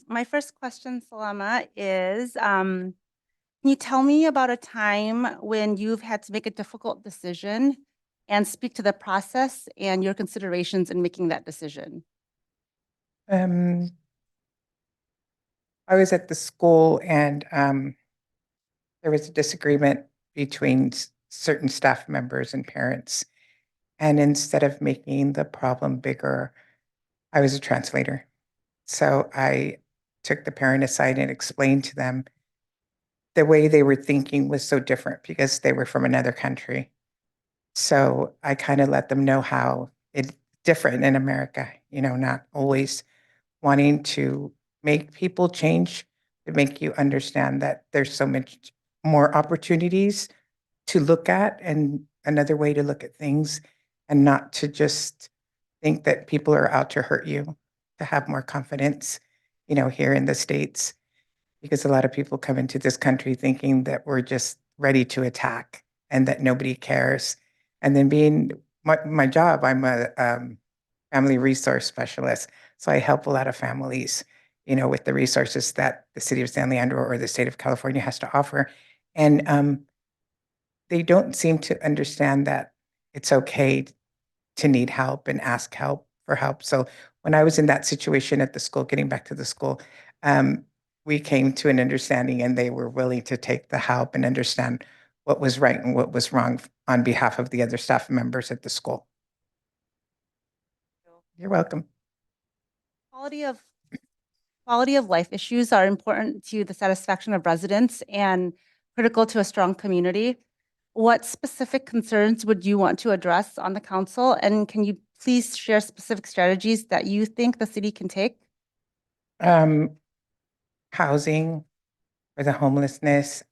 My first question, Salama, is can you tell me about a time when you've had to make a difficult decision and speak to the process and your considerations in making that decision? Um, I was at the school and there was a disagreement between certain staff members and parents. And instead of making the problem bigger, I was a translator. So I took the parent aside and explained to them the way they were thinking was so different because they were from another country. So I kind of let them know how it's different in America, not always wanting to make people change, to make you understand that there's so much more opportunities to look at and another way to look at things and not to just think that people are out to hurt you, to have more confidence, here in the States, because a lot of people come into this country thinking that we're just ready to attack and that nobody cares. And then being my job, I'm a family resource specialist. So I help a lot of families, with the resources that the city of San Leandro or the state of California has to offer. And they don't seem to understand that it's okay to need help and ask help for help. So when I was in that situation at the school, getting back to the school, um, we came to an understanding and they were willing to take the help and understand what was right and what was wrong on behalf of the other staff members at the school. You're welcome. Quality of quality of life issues are important to the satisfaction of residents and critical to a strong community. What specific concerns would you want to address on the council? And can you please share specific strategies that you think the city can take? Um, Housing for the homelessness,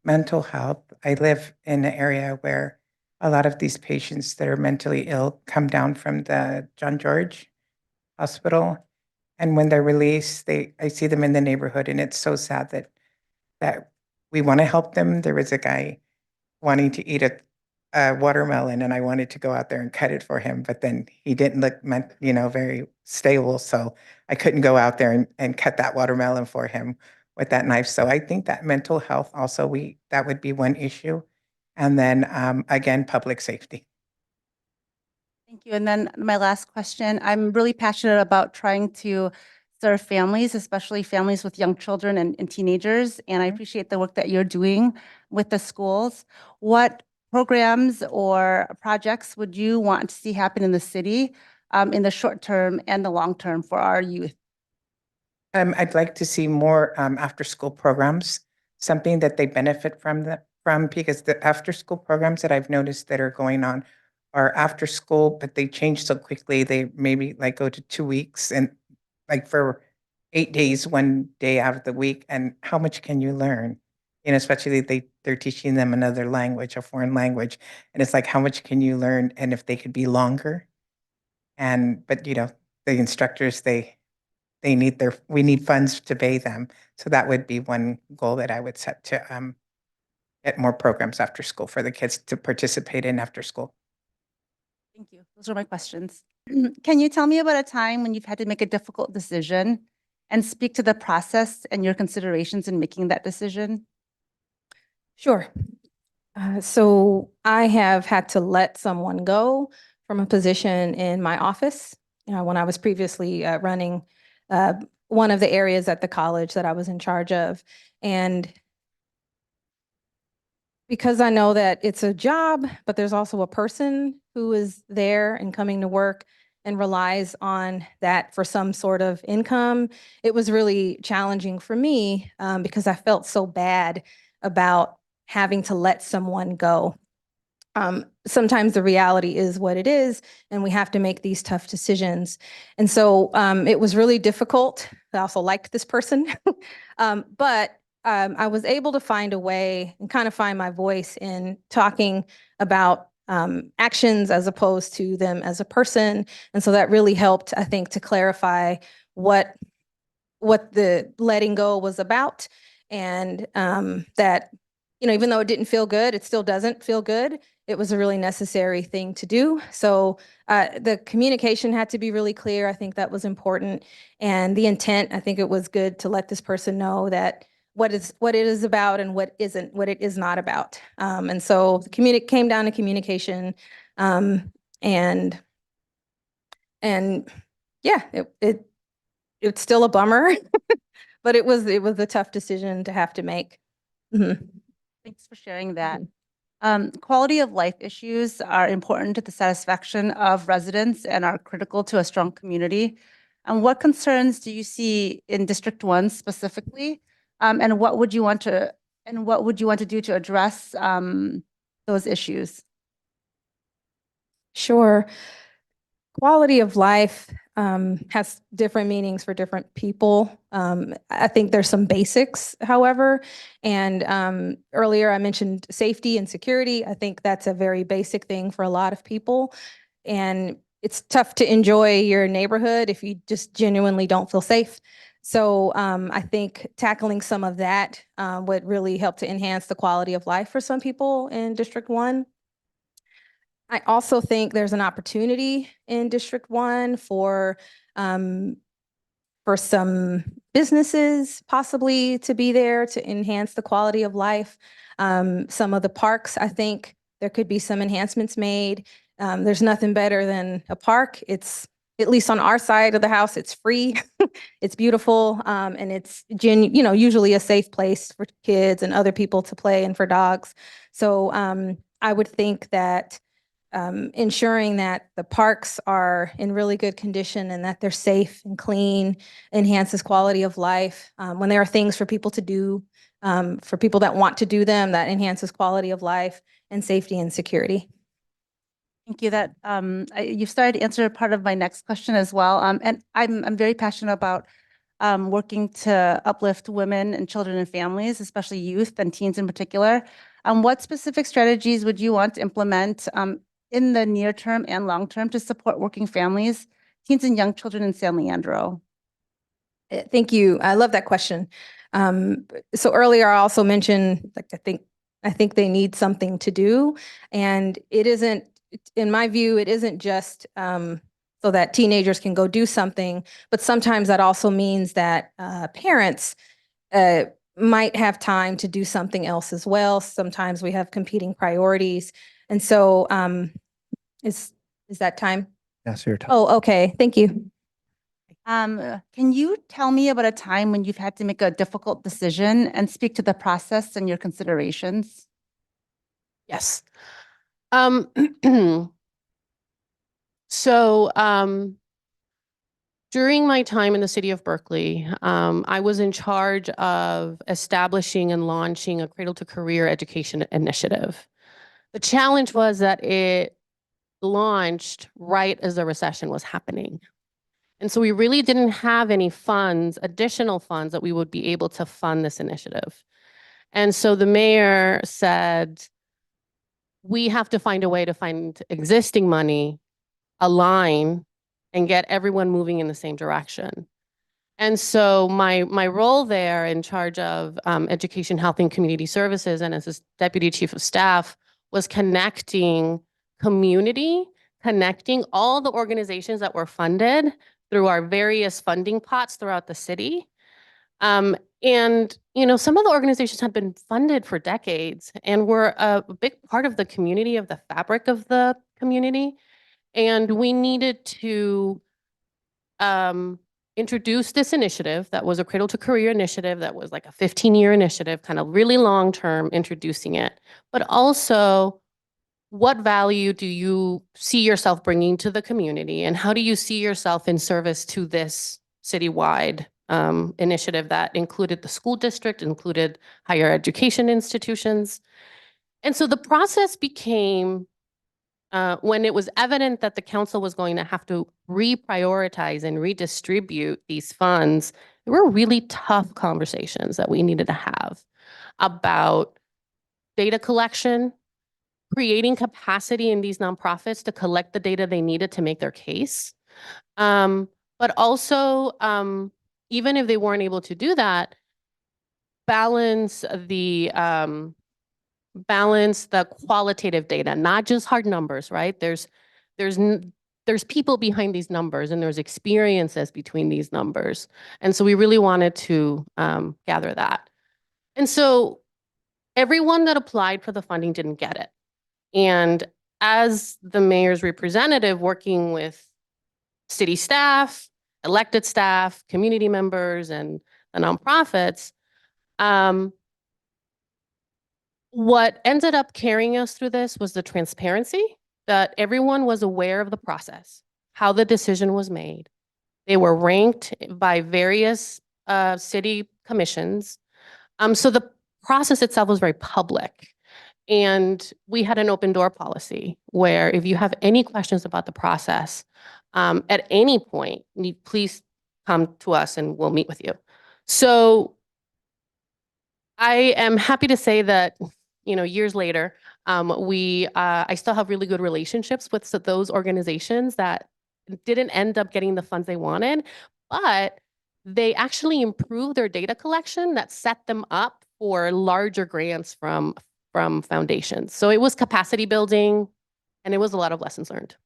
mental health. I live in an area where a lot of these patients that are mentally ill come down from the John George Hospital. And when they're released, I see them in the neighborhood, and it's so sad that we want to help them. There was a guy wanting to eat a watermelon, and I wanted to go out there and cut it for him, but then he didn't look very stable, so I couldn't go out there and cut that watermelon for him with that knife. So I think that mental health also that would be one issue, and then again, public safety. Thank you. And then my last question, I'm really passionate about trying to serve families, especially families with young children and teenagers. And I appreciate the work that you're doing with the schools. What programs or projects would you want to see happen in the city in the short term and the long term for our youth? I'd like to see more after-school programs, something that they benefit from because the after-school programs that I've noticed that are going on are after school, but they change so quickly. They maybe like go to 2 weeks and like for 8 days, one day out of the week. And how much can you learn? Especially they're teaching them another language, a foreign language, and it's like how much can you learn? And if they could be longer, but the instructors we need funds to pay them. So that would be one goal that I would set to get more programs after school for the kids to participate in after school. Thank you. Those are my questions. Can you tell me about a time when you've had to make a difficult decision and speak to the process and your considerations in making that decision? Sure. So I have had to let someone go from a position in my office when I was previously running one of the areas at the college that I was in charge of. And because I know that it's a job, but there's also a person who is there and coming to work and relies on that for some sort of income, it was really challenging for me because I felt so bad about having to let someone go. Sometimes the reality is what it is, and we have to make these tough decisions. And so it was really difficult. I also liked this person, but I was able to find a way and kind of find my voice in talking about actions as opposed to them as a person. And so that really helped, I think, to clarify what the letting go was about, and that even though it didn't feel good, it still doesn't feel good. It was a really necessary thing to do. So the communication had to be really clear. I think that was important. And the intent, I think it was good to let this person know that what it is about and what it is not about. And so the came down to communication. And yeah, it's still a bummer, but it was a tough decision to have to make. Mhm. Thanks for sharing that. Quality of life issues are important to the satisfaction of residents and are critical to a strong community. And what concerns do you see in District 1 specifically? And what would you want to do to address those issues? Sure. Quality of life has different meanings for different people. I think there's some basics, however, and earlier I mentioned safety and security. I think that's a very basic thing for a lot of people, and it's tough to enjoy your neighborhood if you just genuinely don't feel safe. So I think tackling some of that would really help to enhance the quality of life for some people in District 1. I also think there's an opportunity in District 1 for some businesses possibly to be there to enhance the quality of life. Some of the parks, I think there could be some enhancements made. There's nothing better than a park. It's, at least on our side of the house, it's free. It's beautiful, and it's usually a safe place for kids and other people to play and for dogs. So I would think that ensuring that the parks are in really good condition and that they're safe and clean enhances quality of life. When there are things for people to do, for people that want to do them, that enhances quality of life and safety and security. Thank you. That you've started to answer part of my next question as well. And I'm very passionate about working to uplift women and children and families, especially youth and teens in particular. What specific strategies would you want to implement in the near term and long term to support working families, teens and young children in San Leandro? Thank you. I love that question. So earlier I also mentioned, like, I think they need something to do, and it isn't, in my view, it isn't just so that teenagers can go do something, but sometimes that also means that parents might have time to do something else as well. Sometimes we have competing priorities, and so is that time? Yes, your time. Oh, okay. Thank you. Can you tell me about a time when you've had to make a difficult decision and speak to the process and your considerations? Yes. So during my time in the city of Berkeley, I was in charge of establishing and launching a Cradle to Career education initiative. The challenge was that it launched right as the recession was happening. And so we really didn't have any funds, additional funds that we would be able to fund this initiative. And so the mayor said, we have to find a way to find existing money, align, and get everyone moving in the same direction. And so my role there, in charge of education, health, and community services, and as deputy chief of staff, was connecting community, connecting all the organizations that were funded through our various funding pots throughout the city. And some of the organizations had been funded for decades and were a big part of the community, of the fabric of the community. And we needed to introduce this initiative that was a Cradle to Career initiative that was like a 15-year initiative, kind of really long-term, introducing it. But also, what value do you see yourself bringing to the community? And how do you see yourself in service to this citywide initiative that included the school district, included higher education institutions? And so the process became, when it was evident that the council was going to have to reprioritize and redistribute these funds, there were really tough conversations that we needed to have about data collection, creating capacity in these nonprofits to collect the data they needed to make their case. But also, even if they weren't able to do that, balance the balance the qualitative data, not just hard numbers, right? There's people behind these numbers and there's experiences between these numbers. And so we really wanted to gather that. And so everyone that applied for the funding didn't get it. And as the mayor's representative working with city staff, elected staff, community members, and the nonprofits, what ended up carrying us through this was the transparency, that everyone was aware of the process, how the decision was made. They were ranked by various city commissions. So the process itself was very public. And we had an open door policy where if you have any questions about the process, at any point, please come to us and we'll meet with you. So I am happy to say that, years later, I still have really good relationships with those organizations that didn't end up getting the funds they wanted, but they actually improved their data collection that set them up for larger grants from foundations. So it was capacity building and it was a lot of lessons learned.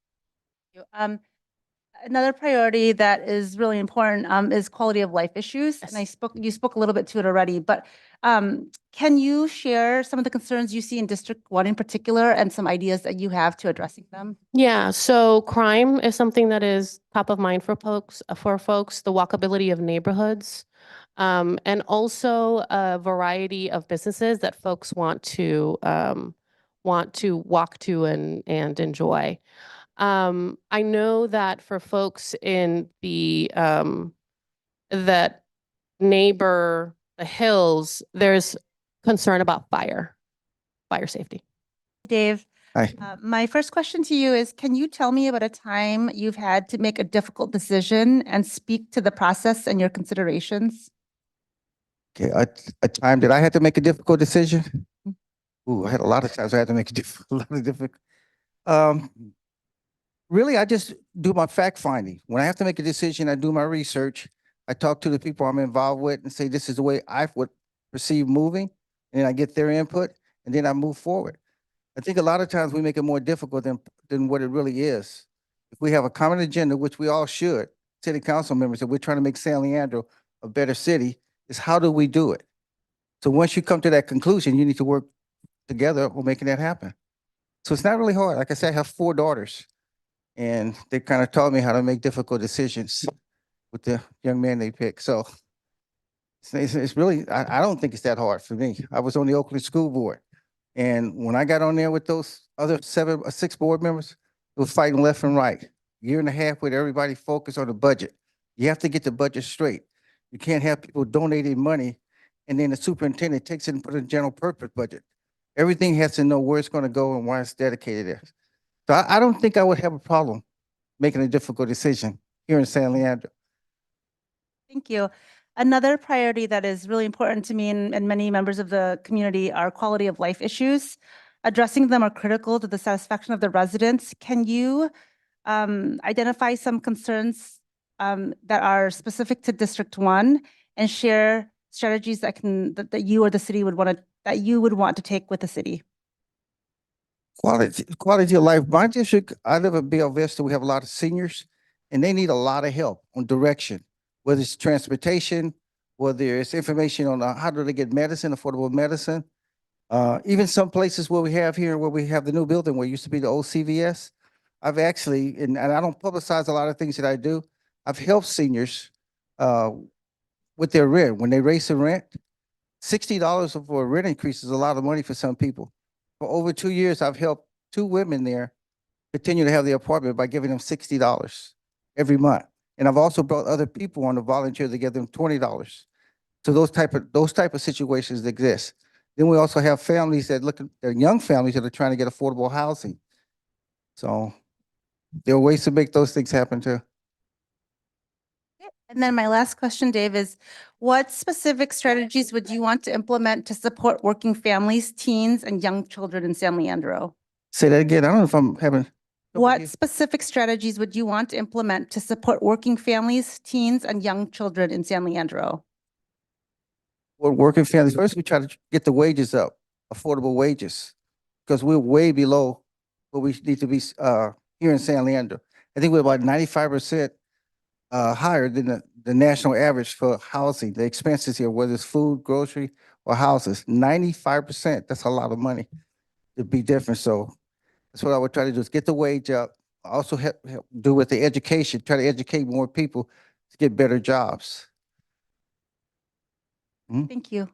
Another priority that is really important is quality of life issues. And Yes. you spoke a little bit to it already, but can you share some of the concerns you see in District 1 in particular and some ideas that you have to addressing them? Yeah, so crime is something that is top of mind for folks, the walkability of neighborhoods, and also a variety of businesses that folks want to walk to and enjoy. I know that for folks in the the hills, there's concern about fire safety. Dave, Hi. my first question to you is, can you tell me about a time you've had to make a difficult decision and speak to the process and your considerations? Okay, a time that I had to make a difficult decision. Ooh, I had a lot of times I had to make a lot of difficult. Really, I just do my fact finding. When I have to make a decision, I do my research. I talk to the people I'm involved with and say, this is the way I would perceive moving. And I get their input and then I move forward. I think a lot of times we make it more difficult than what it really is. If we have a common agenda, which we all should, city council members, if we're trying to make San Leandro a better city, is how do we do it? So once you come to that conclusion, you need to work together on making that happen. So it's not really hard. Like I said, I have 4 daughters and they kind of taught me how to make difficult decisions with the young man they pick. So it's really, I don't think it's that hard for me. I was on the Oakland School Board. And when I got on there with those other 7 or 6 board members, it was fighting left and right. Year and a half with everybody focused on the budget. You have to get the budget straight. You can't have people donating money and then the superintendent takes it and put it in general purpose budget. Everything has to know where it's going to go and why it's dedicated there. So I don't think I would have a problem making a difficult decision here in San Leandro. Thank you. Another priority that is really important to me and many members of the community are quality of life issues. Addressing them are critical to the satisfaction of the residents. Can you identify some concerns that are specific to District 1 and share strategies that you or the city would want to take with the city? Quality of life. My district, I live in Bell Vista. We have a lot of seniors and they need a lot of help on direction, whether it's transportation, whether it's information on how do they get medicine, affordable medicine. Even some places where we have the new building where it used to be the old CVS. I've actually, and I don't publicize a lot of things that I do. I've helped seniors with their rent. When they raise the rent, $60 for a rent increase is a lot of money for some people. For over 2 years, I've helped 2 women there continue to have their apartment by giving them $60 every month. And I've also brought other people on to volunteer to give them $20. So those type of situations exist. Then we also have families that they're young families that are trying to get affordable housing. So there are ways to make those things happen too. And then my last question, Dave, is what specific strategies would you want to implement to support working families, teens, and young children in San Leandro? Say that again. I don't know if I'm having. What specific strategies would you want to implement to support working families, teens, and young children in San Leandro? For working families, first we try to get the wages up. affordable wages because we're way below what we need to be here in San Leandro. I think we're about 95% higher than the national average for housing. The expenses here, whether it's food, grocery, or houses, 95%. That's a lot of money to be different. So that's what I would try to do is get the wage up. Also help do with the education, try to educate more people to get better jobs. Thank you.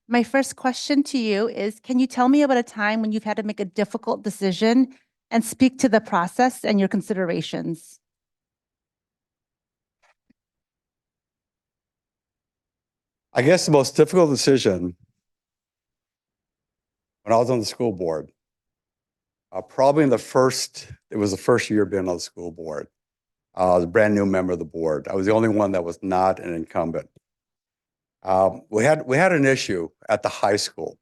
My first question to you is, can you tell me about a time when you've had to make a difficult decision and speak to the process and your considerations? I guess the most difficult decision when I was on the school board, probably it was the first year being on the school board. I was a brand new member of the board. I was the only one that was not an incumbent. We had an issue at the high school.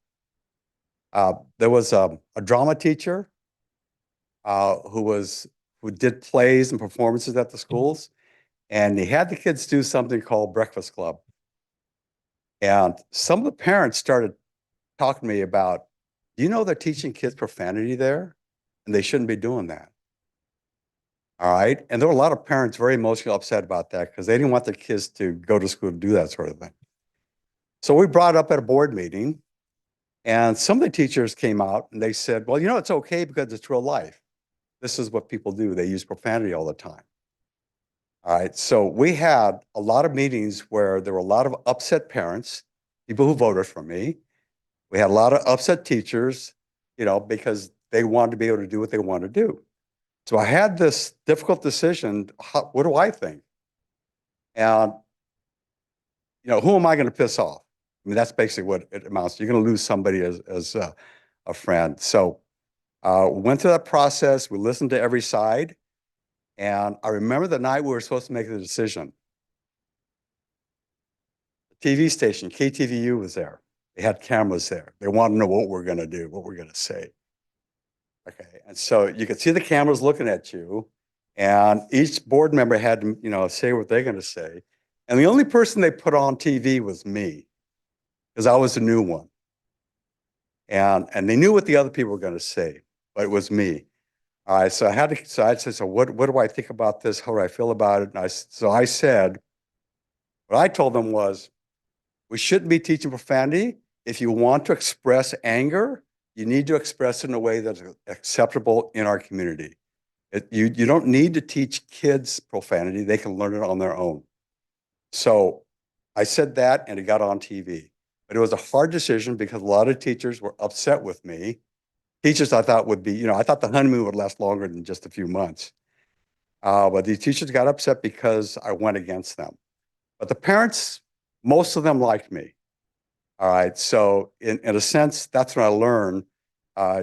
There was a drama teacher who did plays and performances at the schools, and he had the kids do something called Breakfast Club. And some of the parents started talking to me about, do you know they're teaching kids profanity there? And they shouldn't be doing that. All right. And there were a lot of parents very emotionally upset about that because they didn't want their kids to go to school to do that sort of thing. So we brought it up at a board meeting, and some of the teachers came out and they said, well, it's okay because it's real life. This is what people do. They use profanity all the time. All right. So we had a lot of meetings where there were a lot of upset parents, people who voted for me. We had a lot of upset teachers, because they wanted to be able to do what they wanted to do. So I had this difficult decision. What do I think? And, who am I going to piss off? I mean, that's basically what it amounts to. You're going to lose somebody as a friend. So we went through that process. We listened to every side. And I remember the night we were supposed to make the decision. The TV station, KTVU, was there. They had cameras there. They wanted to know what we're going to do, what we're going to say. Okay, and so you could see the cameras looking at you, and each board member had to, say what they're going to say. And the only person they put on TV was me, because I was the new one. And they knew what the other people were going to say, but it was me. All right, so I said, so what do I think about this? How do I feel about it? And I said, what I told them was, we shouldn't be teaching profanity. If you want to express anger, you need to express it in a way that's acceptable in our community. You don't need to teach kids profanity. They can learn it on their own. So I said that, and it got on TV. But it was a hard decision because a lot of teachers were upset with me. Teachers I thought would be, I thought the honeymoon would last longer than just a few months. But these teachers got upset because I went against them. But the parents, most of them liked me. All right. So in a sense, that's when I learned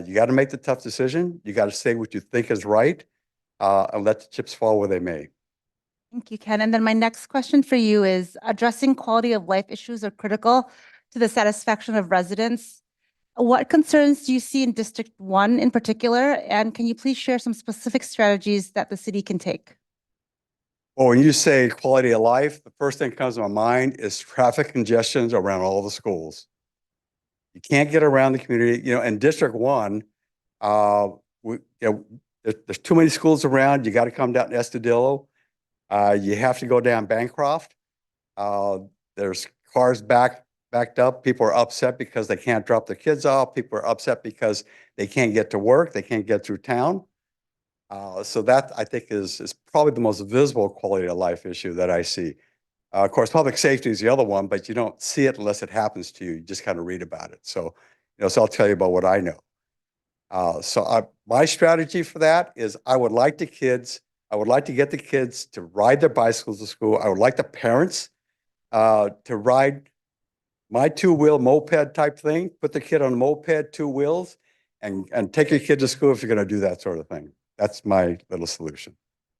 you got to make the tough decision. You got to say what you think is right and let the chips fall where they may. Thank you, Ken. And then my next question for you is, addressing quality of life issues are critical to the satisfaction of residents. What concerns do you see in District 1 in particular? And can you please share some specific strategies that the city can take? Well, when you say quality of life, the first thing that comes to my mind is traffic congestions around all the schools. You can't get around the community. In District 1, there's too many schools around. You got to come down to Estudillo. You have to go down Bancroft. There's cars backed up. People are upset because they can't drop their kids off. People are upset because they can't get to work. They can't get through town. So that, I think, is probably the most visible quality of life issue that I see. Of course, public safety is the other one, but you don't see it unless it happens to you. You just kind of read about it. So, so I'll tell you about what I know. My strategy for that is I would like to get the kids to ride their bicycles to school. I would like the parents to ride my two-wheel moped type thing, put the kid on a moped, 2 wheels, and take your kid to school if you're going to do that sort of thing. That's my little solution.